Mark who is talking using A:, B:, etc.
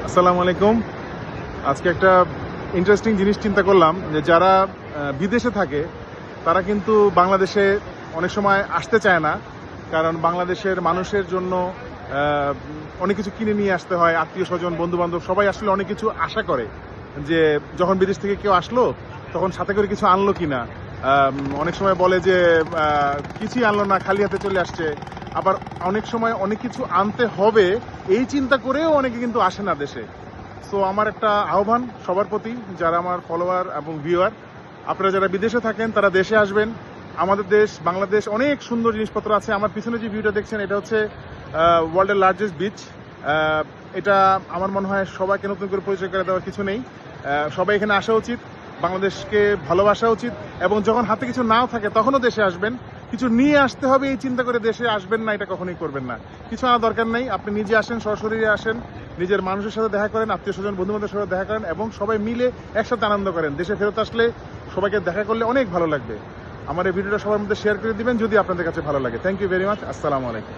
A: আসসালামু আলাইকুম। আজকে একটা ইন্টারেস্টিং জিনিস চিন্তা করলাম যে যারা বিদেশে থাকে তারা কিন্তু বাংলাদেশে অনেক সময় আসতে চায় না, কারণ বাংলাদেশের মানুষের জন্য অনেক কিছু কিনে নিয়ে আসতে হয়। আত্মীয় স্বজন, বন্ধু বান্ধব সবাই আসলে অনেক কিছু আশা করে যে যখন বিদেশ থেকে কেউ আসলো তখন সাথে করে কিছু আনলো কিনা। অনেক সময় বলে যে কিছুই আনলো না, খালি হাতে চলে আসছে। আবার অনেক সময় অনেক কিছু আনতে হবে এই চিন্তা করেও অনেকে কিন্তু আসে না দেশে। সো আমার একটা আহ্বান সবার প্রতি, যারা আমার ফলোয়ার এবং ভিউয়ার, আপনারা যারা বিদেশে থাকেন তারা দেশে আসবেন। আমাদের দেশ বাংলাদেশ অনেক সুন্দর জিনিসপত্র আছে। আমার পিছনে যে ভিউটা দেখছেন এটা হচ্ছে ওয়ার্ল্ডের লার্জেস্ট বিচ। এটা আমার মনে হয় সবাইকে নতুন করে পরিচয় করে দেওয়ার কিছু নেই। সবাই এখানে আসা উচিত, বাংলাদেশকে ভালোবাসা উচিত, এবং যখন হাতে কিছু নাও থাকে তখনও দেশে আসবেন। কিছু নিয়ে আসতে হবে এই চিন্তা করে দেশে আসবেন না, এটা কখনোই করবেন না। কিছু আনার দরকার নেই, আপনি নিজে আসেন, সরাসরি আসেন, নিজের মানুষের সাথে দেখা করেন, আত্মীয় স্বজন বন্ধু বান্ধবের সাথে দেখা করেন এবং সবাই মিলে একসাথে আনন্দ করেন। দেশে ফেরত আসলে সবাইকে দেখা করলে অনেক ভালো লাগবে। আমার এই ভিডিওটা সবার মধ্যে শেয়ার করে দিবেন যদি আপনাদের কাছে ভালো লাগে। Thank you very much. আসসালামু আলাইকুম।